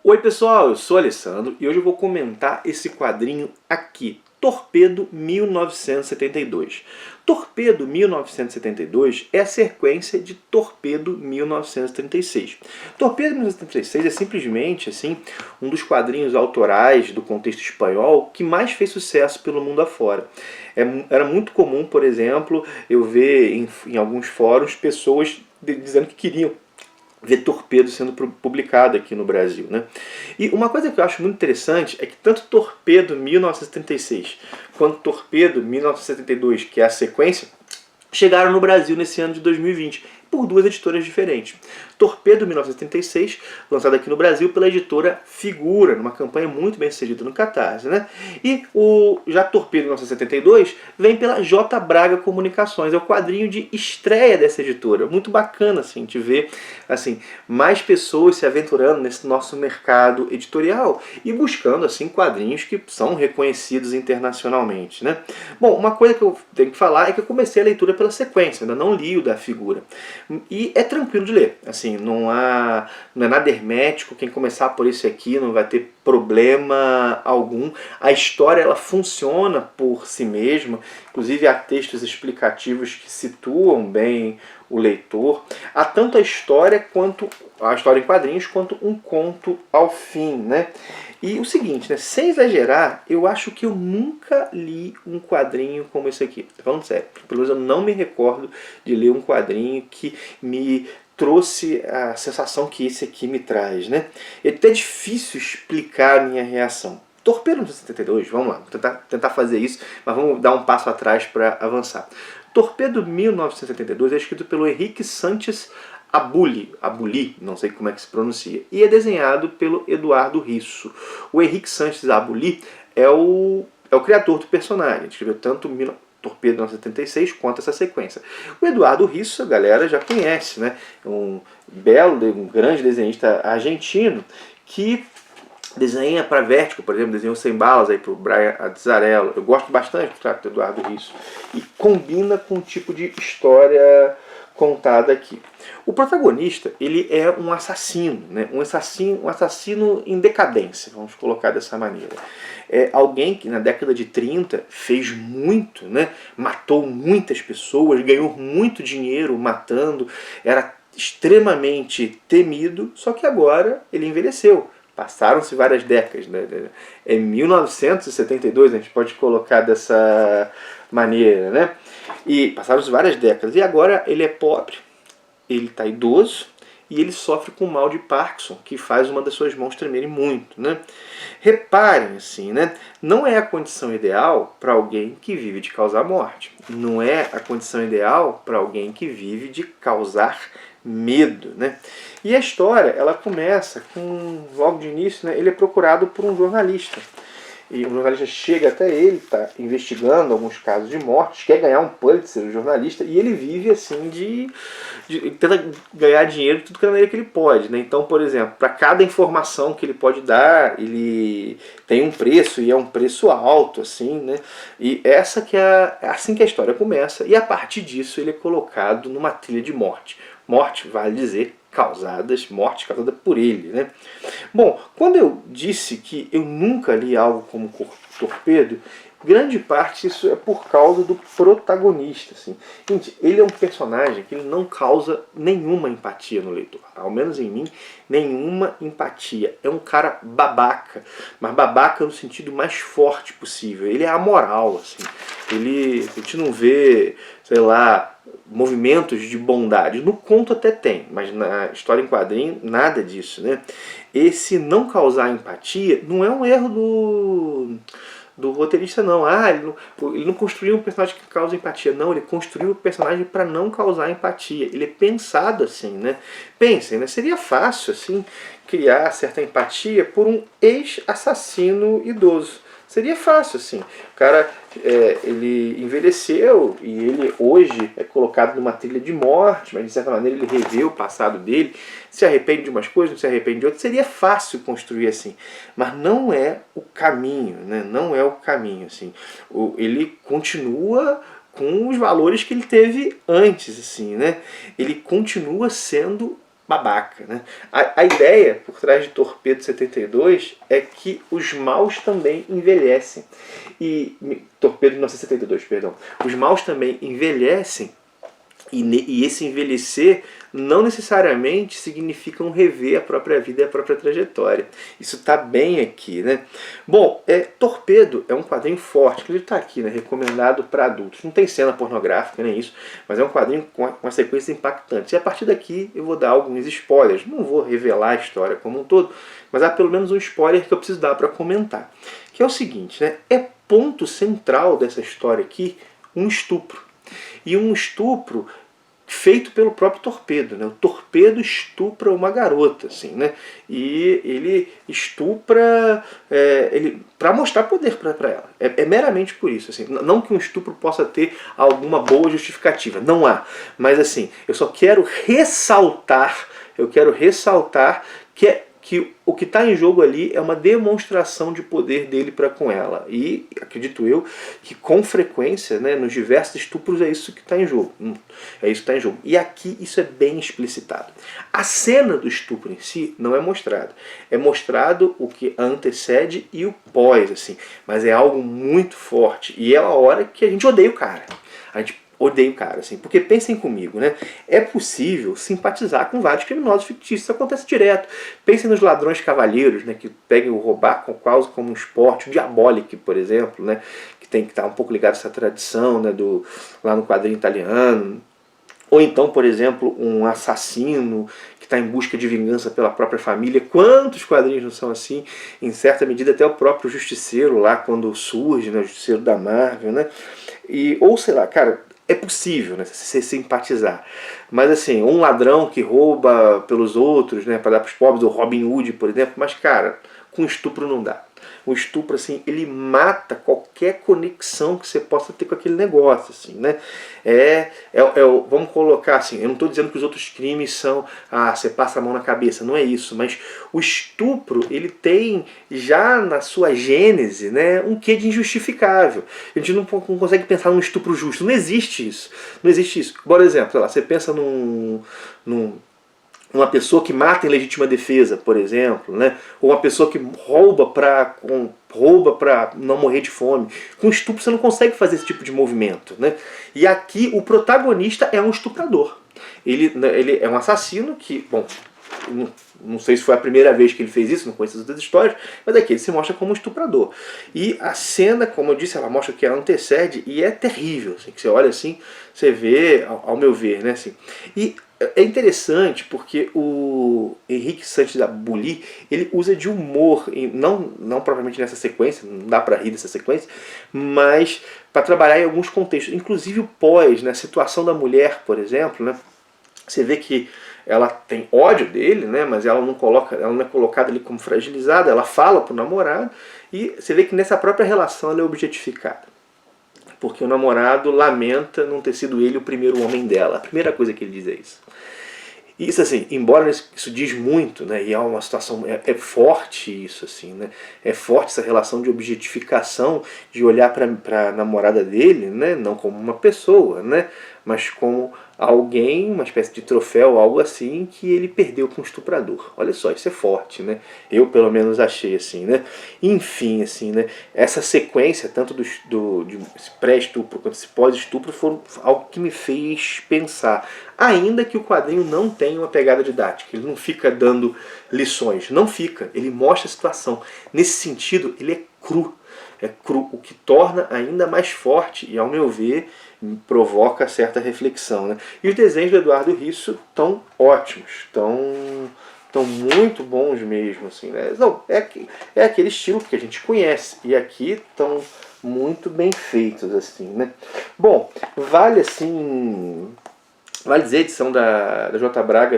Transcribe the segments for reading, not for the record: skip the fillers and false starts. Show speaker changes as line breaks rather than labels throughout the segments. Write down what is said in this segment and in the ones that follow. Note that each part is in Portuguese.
Oi pessoal, eu sou o Alessandro e hoje eu vou comentar esse quadrinho aqui, Torpedo 1972. Torpedo 1972 é a sequência de Torpedo 1936. Torpedo 1936 é simplesmente assim, um dos quadrinhos autorais do contexto espanhol que mais fez sucesso pelo mundo afora. Era muito comum, por exemplo, eu ver em alguns fóruns pessoas dizendo que queriam ver Torpedo sendo publicado aqui no Brasil, né? E uma coisa que eu acho muito interessante é que tanto Torpedo 1936 quanto Torpedo 1972, que é a sequência, chegaram no Brasil nesse ano de 2020 por duas editoras diferentes. Torpedo 1976, lançado aqui no Brasil pela editora Figura, numa campanha muito bem sucedida no Catarse, né? E já Torpedo 1972 vem pela J. Braga Comunicações, é o quadrinho de estreia dessa editora. Muito bacana assim, de ver assim, mais pessoas se aventurando nesse nosso mercado editorial e buscando assim quadrinhos que são reconhecidos internacionalmente, né? Bom, uma coisa que eu tenho que falar é que eu comecei a leitura pela sequência, ainda não li o da Figura. E é tranquilo de ler, assim, não é nada hermético, quem começar por esse aqui não vai ter problema algum. A história ela funciona por si mesma, inclusive há textos explicativos que situam bem o leitor. Há tanto a história em quadrinhos quanto um conto ao fim, né? E o seguinte, né, sem exagerar, eu acho que eu nunca li um quadrinho como esse aqui. Tô falando sério, pelo menos eu não me recordo de ler um quadrinho que me trouxe a sensação que esse aqui me traz, né? É até difícil explicar a minha reação. Torpedo 1972, vamos lá, vou tentar fazer isso, mas vamos dar um passo atrás para avançar. Torpedo 1972 é escrito pelo Henrique Sanches Abuli, não sei como é que se pronuncia, e é desenhado pelo Eduardo Risso. O Henrique Sanches Abuli é o criador do personagem, ele escreveu tanto Torpedo 1976 quanto essa sequência. O Eduardo Risso, a galera já conhece, né? Um grande desenhista argentino que desenha para Vertigo, por exemplo, desenhou Sem Balas aí para o Brian Azzarello. Eu gosto bastante do trato do Eduardo Risso e combina com o tipo de história contada aqui. O protagonista, ele é um assassino, né? Um assassino em decadência, vamos colocar dessa maneira. É alguém que na década de 30 fez muito, né? Matou muitas pessoas, ganhou muito dinheiro matando, era extremamente temido, só que agora ele envelheceu. Passaram-se várias décadas, né? Em 1972 a gente pode colocar dessa maneira, né? E passaram-se várias décadas. E agora ele é pobre, ele está idoso e ele sofre com o mal de Parkinson, que faz uma das suas mãos tremerem muito, né? Reparem assim, né? Não é a condição ideal para alguém que vive de causar morte. Não é a condição ideal para alguém que vive de causar medo, né? E a história, ela começa com, logo de início, né, ele é procurado por um jornalista. E o jornalista chega até ele, está investigando alguns casos de mortes, quer ganhar um Pulitzer, o jornalista, e ele vive assim tenta ganhar dinheiro de tudo que é maneira que ele pode, né? Então, por exemplo, para cada informação que ele pode dar, ele tem um preço, e é um preço alto, assim, né? E essa que é assim que a história começa, e a partir disso ele é colocado numa trilha de morte. Morte, vale dizer, morte causada por ele, né? Bom, quando eu disse que eu nunca li algo como Torpedo, grande parte isso é por causa do protagonista, assim. Gente, ele é um personagem que ele não causa nenhuma empatia no leitor, ao menos em mim, nenhuma empatia. É um cara babaca, mas babaca no sentido mais forte possível. Ele é amoral, assim. A gente não vê, sei lá, movimentos de bondade. No conto até tem, mas na história em quadrinho, nada disso, né? Esse não causar empatia não é um erro do roteirista, não. Ele não construiu um personagem que causa empatia. Não, ele construiu o personagem para não causar empatia. Ele é pensado assim, né? Pensem, né? Seria fácil, assim, criar certa empatia por um ex-assassino idoso. Seria fácil, assim. O cara, ele envelheceu e ele hoje é colocado numa trilha de morte, mas de certa maneira ele revê o passado dele, se arrepende de umas coisas, não se arrepende de outras. Seria fácil construir assim, mas não é o caminho, né? Não é o caminho, assim. Ele continua com os valores que ele teve antes, assim, né? Ele continua sendo babaca, né? A ideia por trás de Torpedo 72 é que os maus também envelhecem. Torpedo 1972, perdão. Os maus também envelhecem e esse envelhecer não necessariamente significa um rever a própria vida e a própria trajetória. Isso está bem aqui, né? Bom, Torpedo é um quadrinho forte, que ele está aqui, né? Recomendado para adultos. Não tem cena pornográfica nem isso, mas é um quadrinho com uma sequência impactante. E a partir daqui eu vou dar alguns spoilers. Não vou revelar a história como um todo, mas há pelo menos um spoiler que eu preciso dar para comentar. Que é o seguinte, né? É ponto central dessa história aqui um estupro. E um estupro feito pelo próprio Torpedo, né? O Torpedo estupra uma garota, assim, né? E ele estupra para mostrar poder para ela. É meramente por isso, assim. Não que um estupro possa ter alguma boa justificativa, não há. Mas assim, eu só quero ressaltar, que o que está em jogo ali é uma demonstração de poder dele para com ela. E acredito eu que com frequência, né, nos diversos estupros, é isso que está em jogo. É isso que está em jogo. E aqui isso é bem explicitado. A cena do estupro em si não é mostrada. É mostrado o que antecede e o pós, assim. Mas é algo muito forte. E é a hora que a gente odeia o cara. A gente odeio o cara, assim, porque pensem comigo, né? É possível simpatizar com vários criminosos fictícios, isso acontece direto. Pensem nos ladrões cavalheiros, né, que pegam o roubar quase como um esporte, o Diabolic, por exemplo, né, que tem que estar um pouco ligado a essa tradição, né, lá no quadrinho italiano. Ou então, por exemplo, um assassino que está em busca de vingança pela própria família. Quantos quadrinhos não são assim? Em certa medida até o próprio Justiceiro lá quando surge, né, o Justiceiro da Marvel, né? Ou sei lá, cara, é possível, né, se simpatizar. Mas assim, um ladrão que rouba pelos outros, né, para dar para os pobres, o Robin Hood, por exemplo, mas cara, com estupro não dá. O estupro, assim, ele mata qualquer conexão que você possa ter com aquele negócio, assim, né? Vamos colocar assim, eu não estou dizendo que os outros crimes são, você passa a mão na cabeça, não é isso, mas o estupro, ele tem já na sua gênese, né, um quê de injustificável. A gente não consegue pensar num estupro justo, não existe isso. Não existe isso. Por exemplo, sei lá, você pensa uma pessoa que mata em legítima defesa, por exemplo, né? Ou uma pessoa que rouba para não morrer de fome. Com estupro você não consegue fazer esse tipo de movimento, né? E aqui o protagonista é um estuprador. Ele é um assassino que, bom, não sei se foi a primeira vez que ele fez isso, não conheço as outras histórias, mas aqui ele se mostra como um estuprador. E a cena, como eu disse, ela mostra que ela antecede e é terrível. Assim, que você olha assim, você vê, ao meu ver, né? Assim, e é interessante porque o Henrique Sanches Abuli, ele usa de humor, não propriamente nessa sequência, não dá para rir dessa sequência, mas para trabalhar em alguns contextos, inclusive o pós, né, a situação da mulher, por exemplo, né, você vê que ela tem ódio dele, né, mas ela não é colocada ali como fragilizada, ela fala pro namorado e você vê que nessa própria relação ela é objetificada. Porque o namorado lamenta não ter sido ele o primeiro homem dela. A primeira coisa que ele diz é isso. Isso, assim, embora isso diz muito, né, e é uma situação, é forte isso, assim, né, é forte essa relação de objetificação, de olhar para a namorada dele, né, não como uma pessoa, né, mas como alguém, uma espécie de troféu, algo assim, que ele perdeu com um estuprador. Olha só, isso é forte, né? Eu, pelo menos, achei assim, né? Enfim, assim, né? Essa sequência, tanto de pré-estupro quanto esse pós-estupro, foram algo que me fez pensar. Ainda que o quadrinho não tenha uma pegada didática, ele não fica dando lições, não fica, ele mostra a situação. Nesse sentido, ele é cru, o que torna ainda mais forte e, ao meu ver, provoca certa reflexão, né? E os desenhos do Eduardo Risso estão ótimos, estão muito bons mesmo, assim, né? Não, é aquele estilo que a gente conhece, e aqui estão muito bem feitos, assim, né? Bom, vale dizer, a edição da J. Braga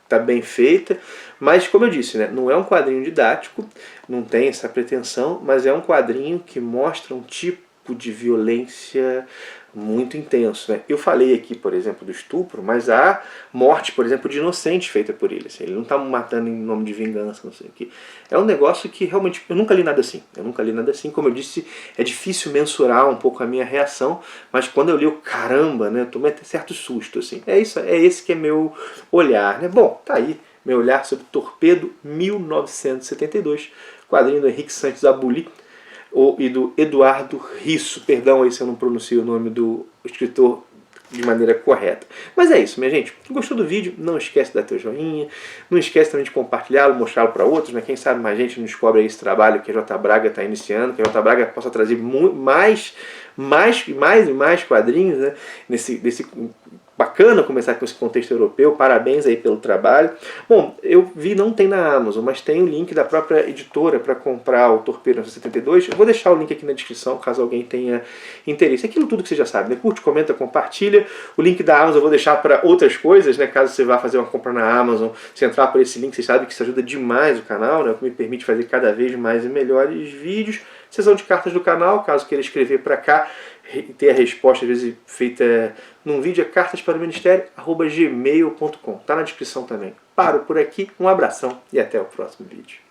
tá bem feita, mas como eu disse, né, não é um quadrinho didático, não tem essa pretensão, mas é um quadrinho que mostra um tipo de violência muito intenso, né? Eu falei aqui, por exemplo, do estupro, mas há morte, por exemplo, de inocentes feita por ele. Assim, ele não está matando em nome de vingança, não sei o que. É um negócio que realmente eu nunca li nada assim. Eu nunca li nada assim. Como eu disse, é difícil mensurar um pouco a minha reação, mas quando eu li o caramba, né, eu tomei até certo susto, assim. É isso, é esse que é meu olhar, né? Bom, tá aí meu olhar sobre Torpedo 1972, quadrinho do Henrique Santos Abuli e do Eduardo Risso. Perdão aí se eu não pronuncio o nome do escritor de maneira correta. Mas é isso, minha gente. Gostou do vídeo? Não esquece de dar teu joinha. Não esquece também de compartilhá-lo, mostrá-lo para outros, né? Quem sabe mais gente não descobre aí esse trabalho que a J. Braga está iniciando, que a J. Braga possa trazer mais quadrinhos, né? Desse bacana começar com esse contexto europeu. Parabéns aí pelo trabalho. Bom, eu vi, não tem na Amazon, mas tem o link da própria editora para comprar o Torpedo 1972. Eu vou deixar o link aqui na descrição, caso alguém tenha interesse. Aquilo tudo que você já sabe, né? Curte, comenta, compartilha. O link da Amazon eu vou deixar para outras coisas, né? Caso você vá fazer uma compra na Amazon, se entrar por esse link, você sabe que isso ajuda demais o canal, né? O que me permite fazer cada vez mais e melhores vídeos. Seção de cartas do canal, caso queira escrever para cá e ter a resposta, às vezes, feita num vídeo, é cartasparoministério@gmail.com. Tá na descrição também. Paro por aqui, um abração e até o próximo vídeo.